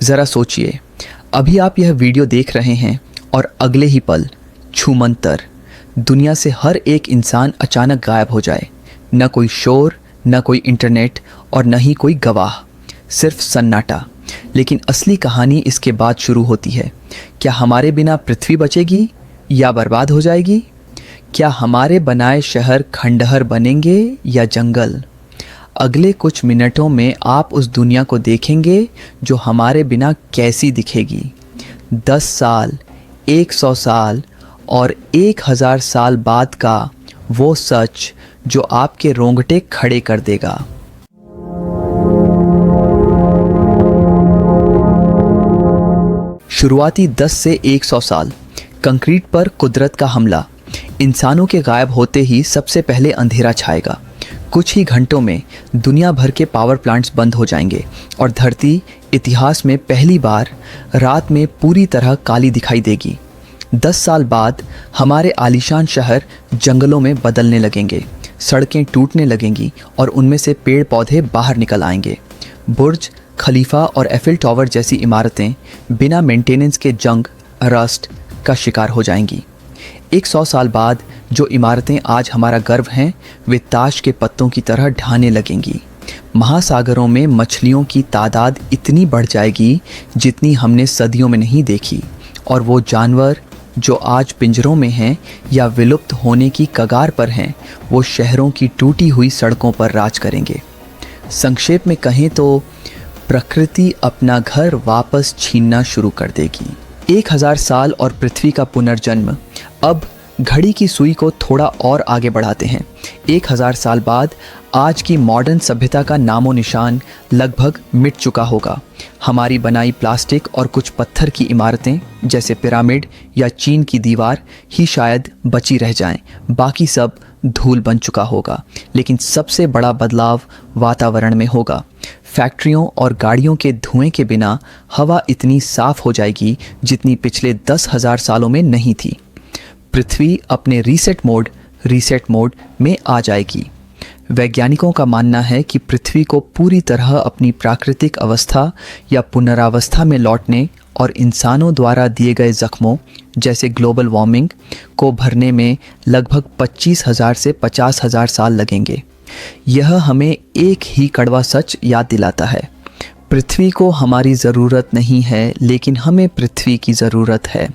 ज़रा सोचिए, अभी आप यह वीडियो देख रहे हैं और अगले ही पल छूमंतर दुनिया से हर एक इंसान अचानक गायब हो जाए। न कोई शोर, न कोई इंटरनेट और न ही कोई गवाह, सिर्फ सन्नाटा। लेकिन असली कहानी इसके बाद शुरू होती है। क्या हमारे बिना पृथ्वी बचेगी या बर्बाद हो जाएगी? क्या हमारे बनाए शहर खंडहर बनेंगे या जंगल? अगले कुछ मिनटों में आप उस दुनिया को देखेंगे जो हमारे बिना कैसी दिखेगी। 10 साल, 100 साल और 1000 साल बाद का वो सच जो आपके रोंगटे खड़े कर देगा। शुरुआती 10 से 100 साल, कंक्रीट पर कुदरत का हमला। इंसानों के गायब होते ही सबसे पहले अंधेरा छाएगा। कुछ ही घंटों में दुनिया भर के पावर प्लांट्स बंद हो जाएंगे और धरती इतिहास में पहली बार रात में पूरी तरह काली दिखाई देगी। 10 साल बाद हमारे आलीशान शहर जंगलों में बदलने लगेंगे, सड़कें टूटने लगेंगी और उनमें से पेड़ पौधे बाहर निकल आएंगे। बुर्ज खलीफा और एफिल टावर जैसी इमारतें बिना मेंटेनेंस के जंग, रस्ट का शिकार हो जाएंगी। 100 साल बाद जो इमारतें आज हमारा गर्व हैं, वे ताश के पत्तों की तरह ढहने लगेंगी। महासागरों में मछलियों की तादाद इतनी बढ़ जाएगी जितनी हमने सदियों में नहीं देखी, और वो जानवर जो आज पिंजरों में हैं या विलुप्त होने की कगार पर हैं, वो शहरों की टूटी हुई सड़कों पर राज करेंगे। संक्षेप में कहें तो प्रकृति अपना घर वापस छीनना शुरू कर देगी। 1000 साल और पृथ्वी का पुनर्जन्म। अब घड़ी की सुई को थोड़ा और आगे बढ़ाते हैं। 1000 साल बाद आज की मॉडर्न सभ्यता का नामो निशान लगभग मिट चुका होगा। हमारी बनाई प्लास्टिक और कुछ पत्थर की इमारतें जैसे पिरामिड या चीन की दीवार ही शायद बची रह जाएं। बाकी सब धूल बन चुका होगा। लेकिन सबसे बड़ा बदलाव वातावरण में होगा। फैक्ट्रियों और गाड़ियों के धुएं के बिना हवा इतनी साफ हो जाएगी जितनी पिछले 10,000 सालों में नहीं थी। पृथ्वी अपने रीसेट मोड में आ जाएगी। वैज्ञानिकों का मानना है कि पृथ्वी को पूरी तरह अपनी प्राकृतिक अवस्था या पुनरावस्था में लौटने और इंसानों द्वारा दिए गए जख्मों जैसे ग्लोबल वार्मिंग को भरने में लगभग 25,000 से 50,000 साल लगेंगे। यह हमें एक ही कड़वा सच याद दिलाता है, पृथ्वी को हमारी ज़रूरत नहीं है, लेकिन हमें पृथ्वी की ज़रूरत है।